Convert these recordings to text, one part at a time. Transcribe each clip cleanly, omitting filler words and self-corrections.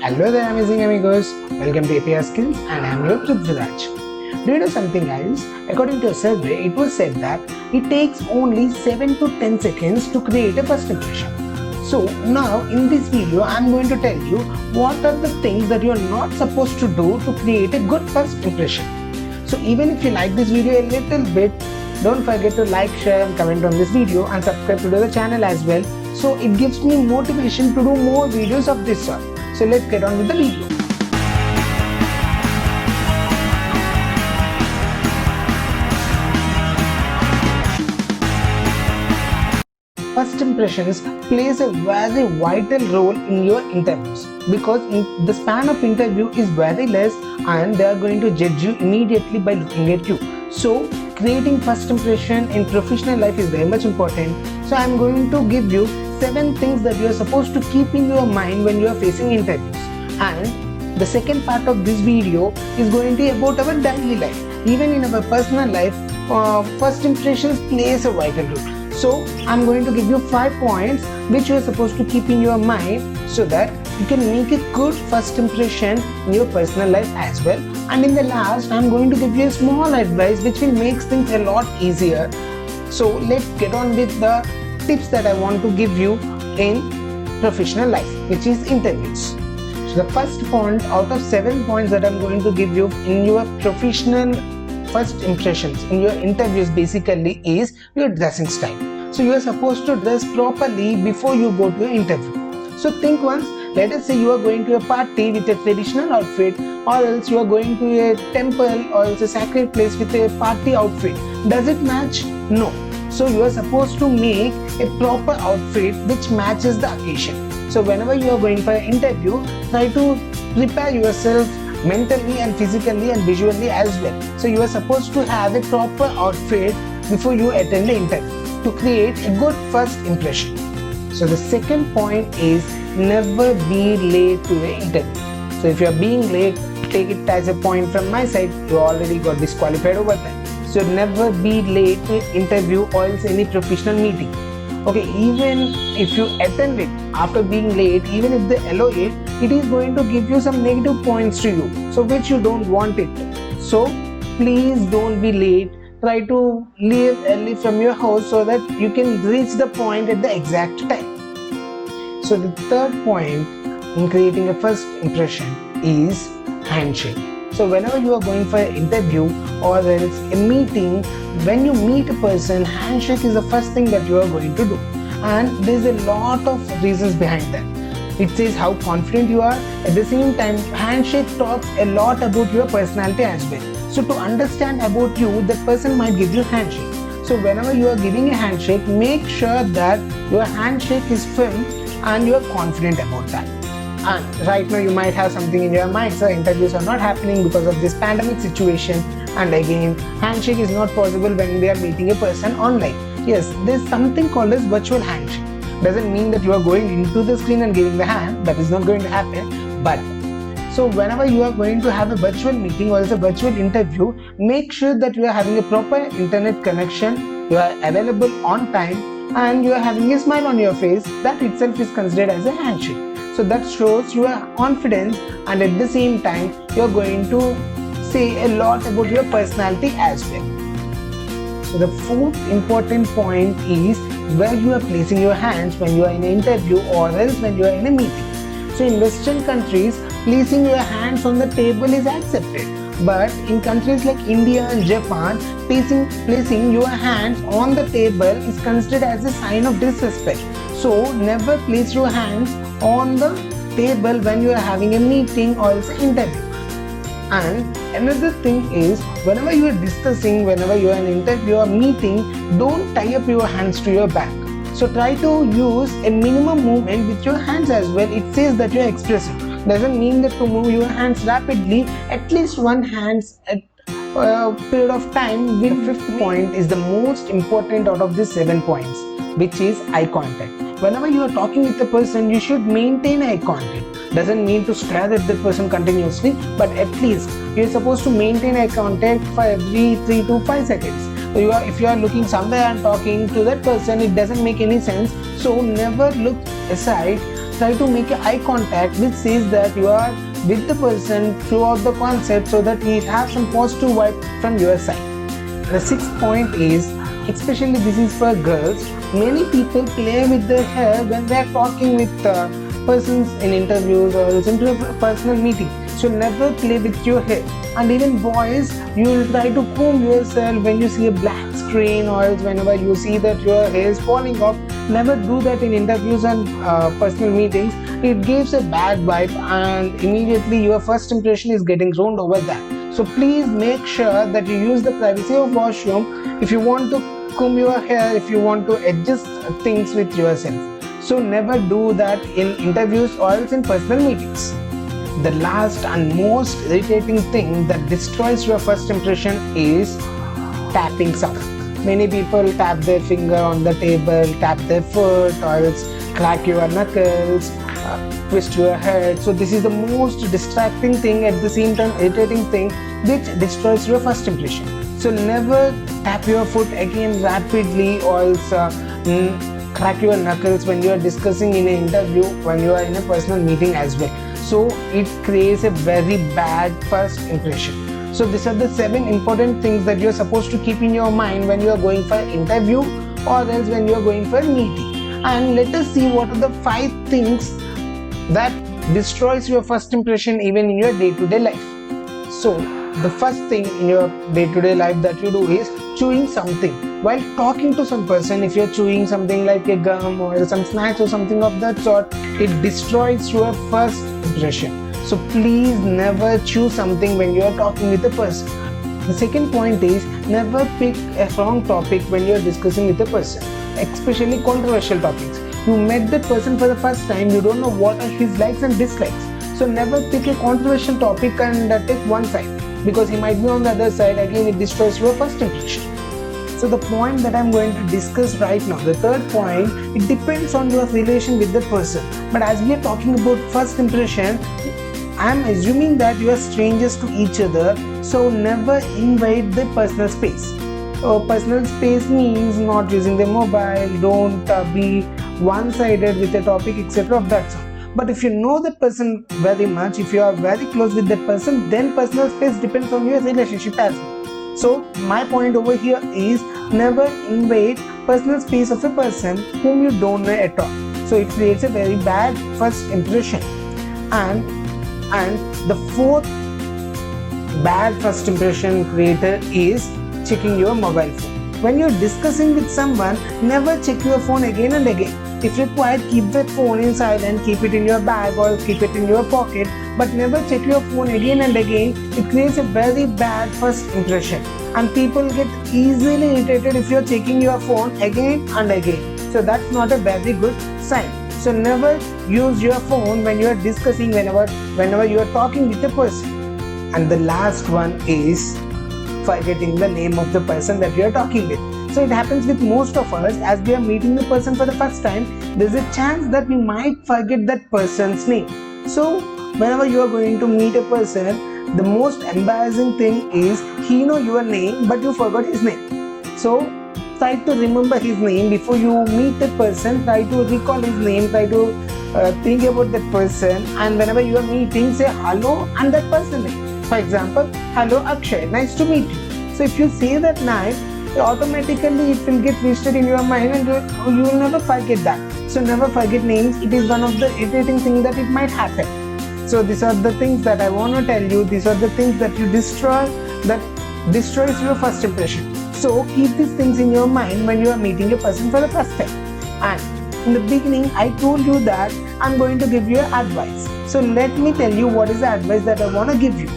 Hello there amazing amigos, welcome to APR Skills and I am your Prithviraj. Do you know something guys? According to a survey, it was said that it takes only 7 to 10 seconds to create a first impression. So now in this video, I am going to tell you what are the things that you are not supposed to do to create a good first impression. So even if you like this video a little bit, don't forget to like, share and comment on this video and subscribe to the channel as well. So it gives me motivation to do more videos of this sort. So let's get on with the video. First impressions plays a very vital role in your interviews because the span of interview is very less and they are going to judge you immediately by looking at you. So creating first impression in professional life is very much important. So I am going to give you 7 things that you are supposed to keep in your mind when you are facing interviews. And the second part of this video is going to be about our daily life. Even in our personal life, first impressions plays a vital role. So I'm going to give you 5 points which you are supposed to keep in your mind so that you can make a good first impression in your personal life as well. And in the last, I'm going to give you a small advice which will make things a lot easier. So let's get on with the tips that I want to give you in professional life, which is interviews. So the first point out of 7 points that I'm going to give you in your professional first impressions in your interviews basically is your dressing style. So you are supposed to dress properly before you go to your interview. So think once, let us say you are going to a party with a traditional outfit, or else you are going to a temple or else a sacred place with a party outfit. Does it match? No. So you are supposed to make a proper outfit which matches the occasion. So whenever you are going for an interview, try to prepare yourself mentally and physically and visually as well. So you are supposed to have a proper outfit before you attend the interview to create a good first impression. So the second point is never be late to the interview. So if you are being late, take it as a point from my side, you already got disqualified over that. So never be late to interview or else any professional meeting. Okay, even if you attend it after being late, even if they allow it, it is going to give you some negative points to you, so which you don't want it. So please don't be late. Try to leave early from your house so that you can reach the point at the exact time. So the third point in creating a first impression is handshake. So whenever you are going for an interview or there is a meeting, when you meet a person, handshake is the first thing that you are going to do. And there is a lot of reasons behind that. It says how confident you are. At the same time, handshake talks a lot about your personality as well. So to understand about you, that person might give you handshake. So whenever you are giving a handshake, make sure that your handshake is firm and you are confident about that. And right now you might have something in your mind, so interviews are not happening because of this pandemic situation, and again handshake is not possible when we are meeting a person online. Yes, there's something called as virtual handshake. Doesn't mean that you are going into the screen and giving the hand, that is not going to happen. But so whenever you are going to have a virtual meeting or a virtual interview, make sure that you are having a proper internet connection, you are available on time and you are having a smile on your face. That itself is considered as a handshake. So that shows your confidence and at the same time you are going to say a lot about your personality as well. So the fourth important point is where you are placing your hands when you are in an interview or else when you are in a meeting. So in Western countries, placing your hands on the table is accepted. But in countries like India and Japan, placing your hands on the table is considered as a sign of disrespect. So never place your hands on the table when you are having a meeting or else an interview. And another thing is, whenever you are discussing, whenever you are in an interview or meeting, don't tie up your hands to your back. So try to use a minimum movement with your hands as well. It says that you are expressive. Doesn't mean that to move your hands rapidly, at least one hand at a period of time. The fifth point is the most important out of these 7 points, which is eye contact. Whenever you are talking with a person, you should maintain eye contact. Doesn't mean to stare at the person continuously, but at least you are supposed to maintain eye contact for every 3 to 5 seconds. So if you are looking somewhere and talking to that person, it doesn't make any sense. So never look aside try to make a eye contact which says that you are with the person throughout the concept, so that he have some positive vibe from your side. The sixth point is, especially this is for girls, many people play with their hair when they are talking with persons in interviews or else into a personal meeting. So never play with your hair. And even boys, you will try to comb yourself when you see a black screen, or else whenever you see that your hair is falling off. Never do that in interviews and personal meetings. It gives a bad vibe, and immediately your first impression is getting ruined over that. So please make sure that you use the privacy of washroom if you want to comb your hair, if you want to adjust things with yourself. So never do that in interviews or else in personal meetings. The last and most irritating thing that destroys your first impression is tapping sound. Many people tap their finger on the table, tap their foot, or else crack your knuckles, twist your head. So this is the most distracting thing, at the same time irritating thing, which destroys your first impression. So never tap your foot again rapidly, or else crack your knuckles when you are discussing in an interview, when you are in a personal meeting as well. So it creates a very bad first impression. So these are the 7 important things that you are supposed to keep in your mind when you are going for an interview, or else when you are going for a meeting. And let us see what are the 5 things that destroys your first impression even in your day-to-day life. So the first thing in your day-to-day life that you do is chewing something. While talking to some person, if you're chewing something like a gum or some snacks or something of that sort, it destroys your first impression. So please never chew something when you are talking with a person. The second point is, never pick a wrong topic when you are discussing with a person, especially controversial topics. You met that person for the first time, you don't know what are his likes and dislikes. So never pick a controversial topic and take one side, because he might be on the other side. Again, it destroys your first impression. So the point that I'm going to discuss right now, the third point, it depends on your relation with the person. But as we are talking about first impression, I'm assuming that you are strangers to each other, so never invade the personal space. Personal space means not using the mobile, don't be one-sided with a topic, etc. of that sort. But if you know that person very much, if you are very close with that person, then personal space depends on your relationship as well. So my point over here is, never invade personal space of a person whom you don't know at all. So it creates a very bad first impression. And the fourth bad first impression creator is checking your mobile phone. When you're discussing with someone, never check your phone again and again. If required, keep that phone in silent, keep it in your bag or keep it in your pocket, but never check your phone again and again. It creates a very bad first impression, and people get easily irritated if you're checking your phone again and again. So that's not a very good sign. So never use your phone when you are discussing, whenever you are talking with a person. And the last one is forgetting the name of the person that you are talking with. So it happens with most of us. As we are meeting the person for the first time, there's a chance that we might forget that person's name. So whenever you are going to meet a person, the most embarrassing thing is, he know your name but you forgot his name. So try to remember his name before you meet the person. Try to recall his name, try to think about that person, and whenever you are meeting, say hello and that person name. For example, hello Akshay, nice to meet you. So if you say that name, automatically it will get registered in your mind, and you will never forget that. So never forget names. It is one of the irritating things that it might happen. So these are the things that I want to tell you. These are the things that you destroy, that destroys your first impression. So keep these things in your mind when you are meeting a person for the first time. And in the beginning, I told you that I'm going to give you advice. So let me tell you what is the advice that I want to give you.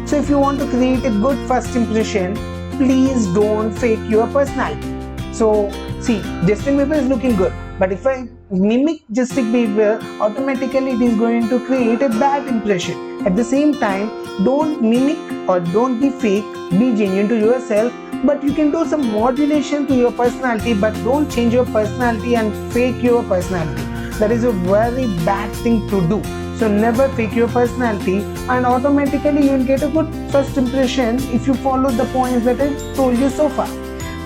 So if you want to create a good first impression, please don't fake your personality. So see, Justin Bieber is looking good, but if I mimic Justin Bieber, automatically it is going to create a bad impression. At the same time, don't mimic or don't be fake, be genuine to yourself. But you can do some modulation to your personality, but don't change your personality and fake your personality. That is a very bad thing to do. So never fake your personality, and automatically you will get a good first impression if you follow the points that I told you so far.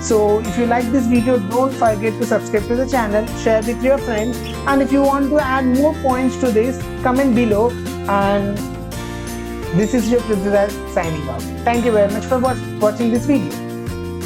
So if you like this video, don't forget to subscribe to the channel, share with your friends, and if you want to add more points to this, comment below. And this is your Prithviraj signing off. Thank you very much for watching this video.